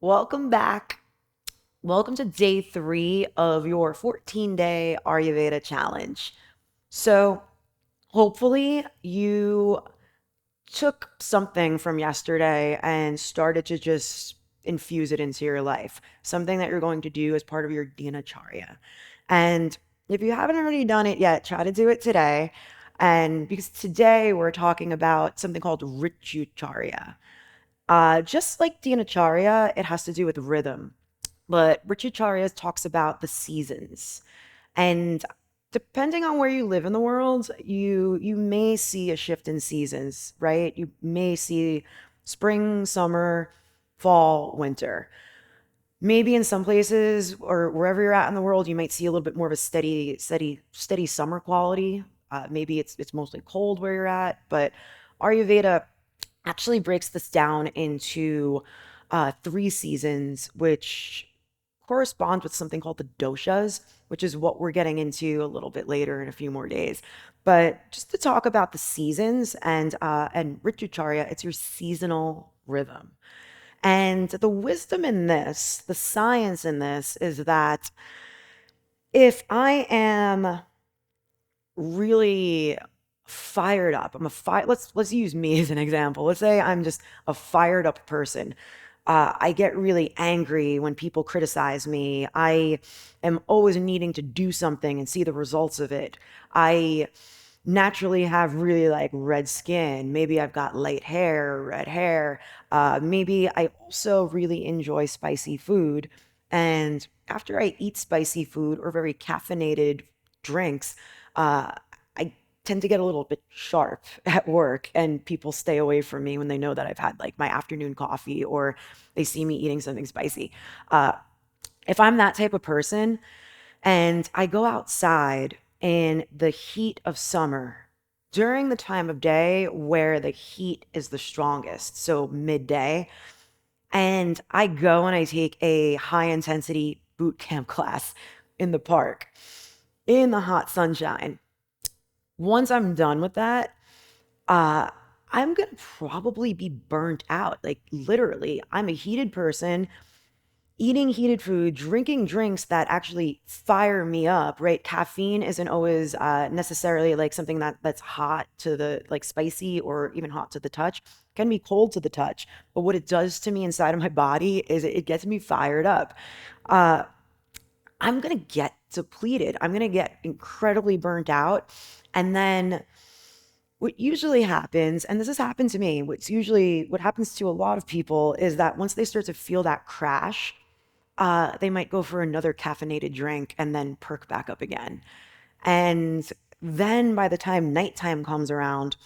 Welcome back. Welcome to day 3 of your 14-day Ayurveda challenge. So, hopefully, you took something from yesterday and started to just infuse it into your life, something that you're going to do as part of your Dinacharya. And if you haven't already done it yet, try to do it today. And because today we're talking about something called Ritucharya. Just like Dinacharya, it has to do with rhythm. But Ritucharya talks about the seasons. And depending on where you live in the world, you may see a shift in seasons, right? You may see spring, summer, fall, winter. Maybe in some places or wherever you're at in the world, you might see a little bit more of a steady summer quality. Maybe it's mostly cold where you're at, but Ayurveda actually breaks this down into 3 seasons, which corresponds with something called the doshas, which is what we're getting into a little bit later in a few more days. But just to talk about the seasons and Ritucharya, it's your seasonal rhythm. And the wisdom in this, the science in this, is that if I am really fired up. Let's use me as an example. Let's say I'm just a fired up person. I get really angry when people criticize me. I am always needing to do something and see the results of it. I naturally have really like red skin. Maybe I've got light hair, red hair. Maybe I also really enjoy spicy food. And after I eat spicy food or very caffeinated drinks, I tend to get a little bit sharp at work, and people stay away from me when they know that I've had like my afternoon coffee or they see me eating something spicy. Uh, if I'm that type of person and I go outside in the heat of summer during the time of day where the heat is the strongest, so midday, and I go and I take a high intensity boot camp class in the park in the hot sunshine. Once I'm done with that, uh, I'm gonna probably be burnt out. Like literally, I'm a heated person, eating heated food, drinking drinks that actually fire me up, right? Caffeine isn't always necessarily like something that's hot to the like spicy or even hot to the touch. It can be cold to the touch, but what it does to me inside of my body is it gets me fired up. Uh, I'm gonna get depleted. I'm gonna get incredibly burnt out, and then what usually happens, and this has happened to me, what happens to a lot of people is that once they start to feel that crash, they might go for another caffeinated drink and then perk back up again. And then by the time nighttime comes around,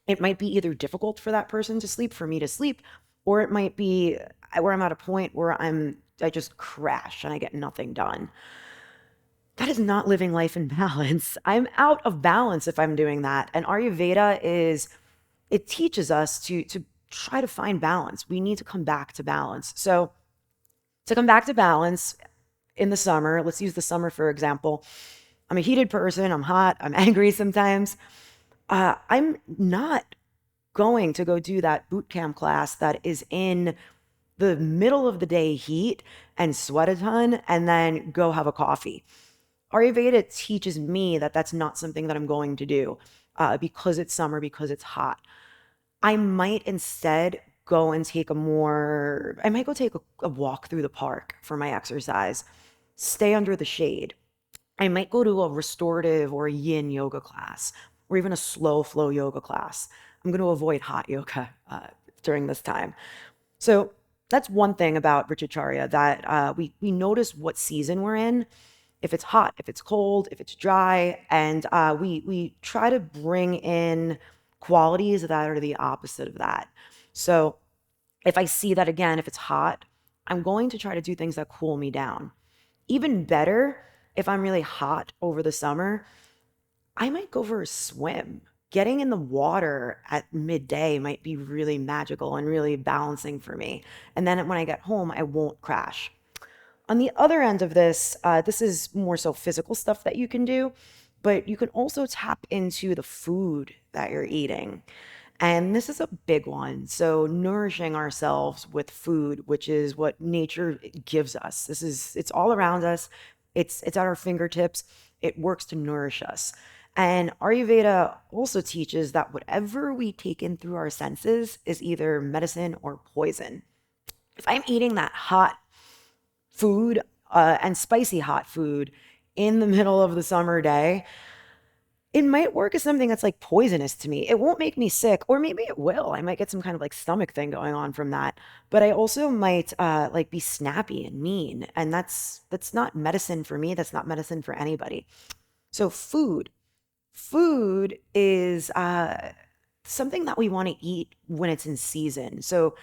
it might be either difficult for that person to sleep, for me to sleep, or it might be where I'm at a point where I just crash and I get nothing done. That is not living life in balance. I'm out of balance if I'm doing that. And Ayurveda it teaches us to try to find balance. We need to come back to balance. So to come back to balance in the summer, let's use the summer for example. I'm a heated person. I'm hot. I'm angry sometimes. I'm not going to go do that boot camp class that is in the middle of the day heat and sweat a ton and then go have a coffee. Ayurveda teaches me that that's not something that I'm going to do because it's summer, because it's hot. I might instead go and I might go take a walk through the park for my exercise, stay under the shade. I might go to a restorative or a yin yoga class or even a slow flow yoga class. I'm going to avoid hot yoga during this time. So that's one thing about Ritucharya that we notice what season we're in, if it's hot, if it's cold, if it's dry, and we try to bring in qualities that are the opposite of that. So if I see that again, if it's hot, I'm going to try to do things that cool me down. Even better, if I'm really hot over the summer, I might go for a swim. Getting in the water at midday might be really magical and really balancing for me. And then when I get home, I won't crash. On the other end of this, this is more so physical stuff that you can do, but you can also tap into the food that you're eating. And this is a big one. So nourishing ourselves with food, which is what nature gives us. It's all around us. It's at our fingertips. It works to nourish us. And Ayurveda also teaches that whatever we take in through our senses is either medicine or poison. If I'm eating that hot food and spicy hot food in the middle of the summer day, it might work as something that's like poisonous to me. It won't make me sick, or maybe it will. I might get some kind of like stomach thing going on from that. But I also might like be snappy and mean, and that's not medicine for me. That's not medicine for anybody. So food is something that we want to eat when it's in season. So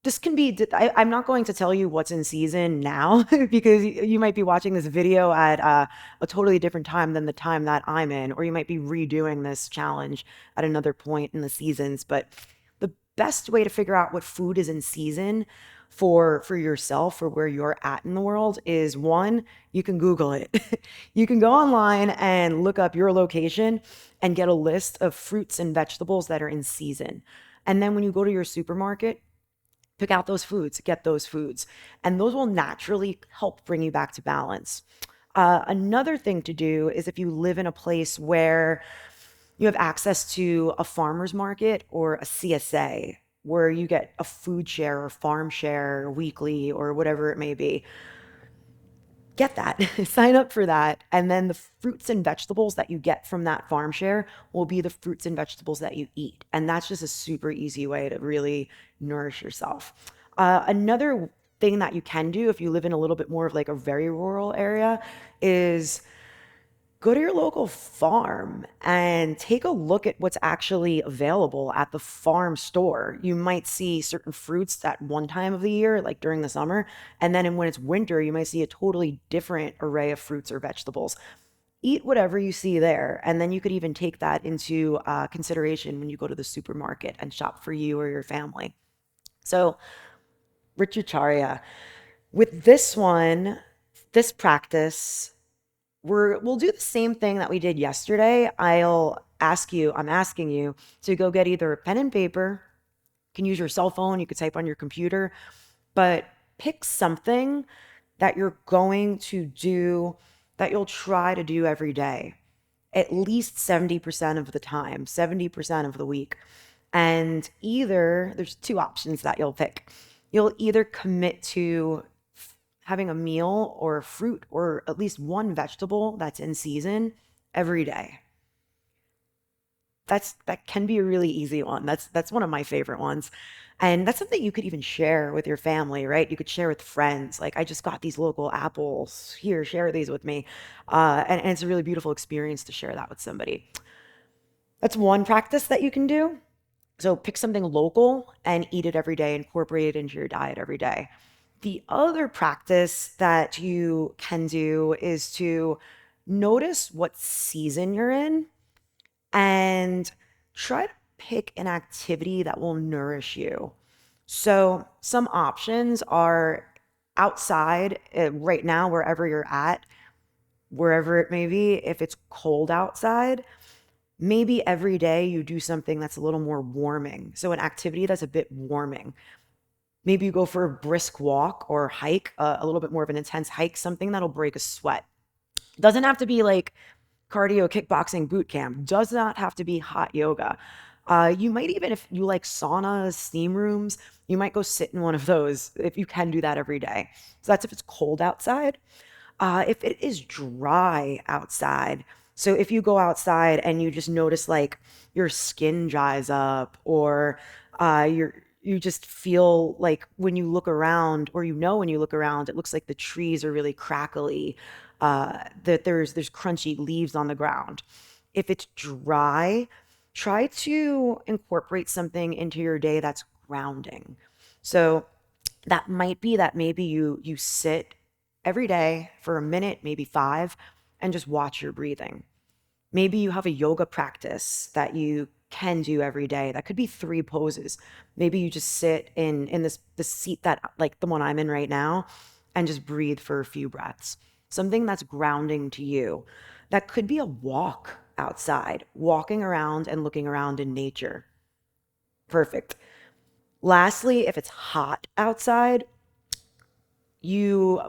this can be, I'm not going to tell you what's in season now because you might be watching this video at a totally different time than the time that I'm in, or you might be redoing this challenge at another point in the seasons. But the best way to figure out what food is in season for yourself or where you're at in the world is one, you can Google it. You can go online and look up your location and get a list of fruits and vegetables that are in season. And then when you go to your supermarket, pick out those foods, get those foods, and those will naturally help bring you back to balance. Another thing to do is if you live in a place where you have access to a farmer's market or a CSA, where you get a food share or farm share weekly or whatever it may be, get that, sign up for that. And then the fruits and vegetables that you get from that farm share will be the fruits and vegetables that you eat. And that's just a super easy way to really nourish yourself. Another thing that you can do if you live in a little bit more of like a very rural area is go to your local farm and take a look at what's actually available at the farm store. You might see certain fruits at one time of the year, like during the summer, and then when it's winter, you might see a totally different array of fruits or vegetables. Eat whatever you see there, and then you could even take that into consideration when you go to the supermarket and shop for you or your family. So, Ritucharya, with this one, this practice, we'll do the same thing that we did yesterday. I'm asking you to go get either a pen and paper. You can use your cell phone, you could type on your computer, but pick something that you're going to do, that you'll try to do every day, at least 70% of the time, 70% of the week. And either there's two options that you'll pick. You'll either commit to having a meal or a fruit or at least one vegetable that's in season every day. That can be a really easy one. That's one of my favorite ones. And that's something you could even share with your family, right? You could share with friends. Like, I just got these local apples. Here, share these with me. And it's a really beautiful experience to share that with somebody. That's one practice that you can do. So pick something local and eat it every day, incorporate it into your diet every day. The other practice that you can do is to notice what season you're in and try to pick an activity that will nourish you. So, some options are outside right now, wherever you're at, wherever it may be. If it's cold outside, maybe every day you do something that's a little more warming. So, an activity that's a bit warming. Maybe you go for a brisk walk or hike, a little bit more of an intense hike, something that'll break a sweat. Doesn't have to be like cardio kickboxing boot camp, does not have to be hot yoga. You might even, if you like saunas, steam rooms, you might go sit in one of those if you can do that every day. So that's if it's cold outside. If it is dry outside, so if you go outside and you just notice like your skin dries up or you just feel like when you look around, or when you look around, it looks like the trees are really crackly, that there's crunchy leaves on the ground. If it's dry, try to incorporate something into your day that's grounding. So that might be that maybe you sit every day for a minute, maybe five, and just watch your breathing. Maybe you have a yoga practice that you can do every day. That could be three poses. Maybe you just sit in this seat that like the one I'm in right now and just breathe for a few breaths. Something that's grounding to you. That could be a walk outside, walking around and looking around in nature. Perfect. Lastly, if it's hot outside, you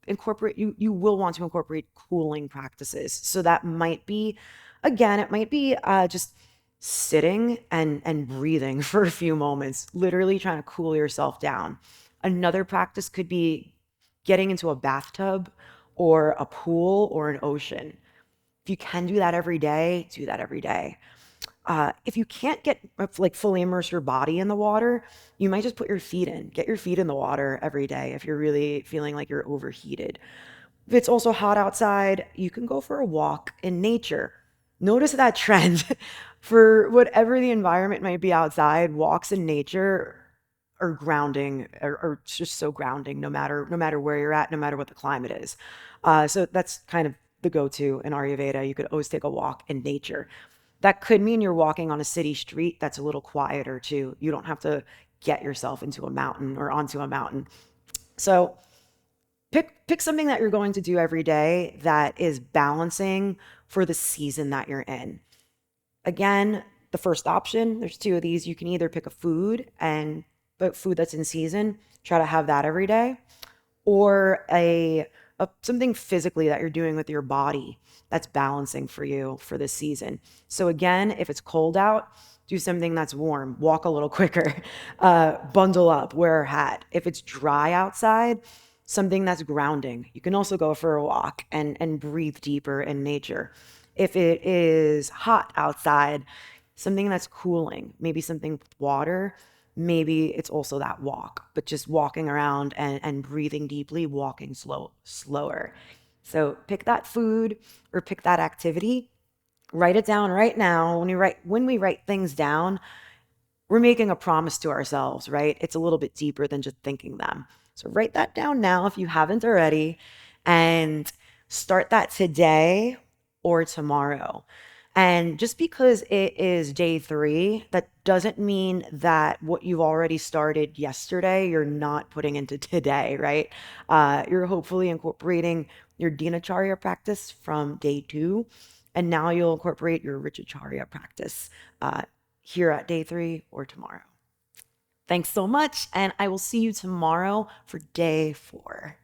will want to incorporate cooling practices. So that might be, again, it might be just sitting and breathing for a few moments, literally trying to cool yourself down. Another practice could be getting into a bathtub or a pool or an ocean. If you can do that every day, do that every day. If you can't get like fully immerse your body in the water, you might just put your feet in. Get your feet in the water every day if you're really feeling like you're overheated. If it's also hot outside, you can go for a walk in nature. Notice that trend for whatever the environment might be outside, walks in nature are grounding or just so grounding no matter where you're at, no matter what the climate is. So that's kind of the go-to in Ayurveda. You could always take a walk in nature. That could mean you're walking on a city street that's a little quieter too. You don't have to get yourself into a mountain or onto a mountain. So pick something that you're going to do every day that is balancing for the season that you're in. Again, the first option, there's two of these. You can either pick a food and the food that's in season, try to have that every day, or something physically that you're doing with your body that's balancing for you for this season. So again, if it's cold out, do something that's warm, walk a little quicker, bundle up, wear a hat. If it's dry outside, something that's grounding. You can also go for a walk and breathe deeper in nature. If it is hot outside, something that's cooling, maybe something with water, maybe it's also that walk, but just walking around and breathing deeply, walking slower. So pick that food or pick that activity, write it down right now. When we write things down, we're making a promise to ourselves, right? It's a little bit deeper than just thinking them. So write that down now if you haven't already, and start that today or tomorrow. And just because it is day 3, that doesn't mean that what you've already started yesterday, you're not putting into today, right? You're hopefully incorporating your Dinacharya practice from day 2, and now you'll incorporate your Ritucharya practice here at day 3 or tomorrow. Thanks so much, and I will see you tomorrow for day 4.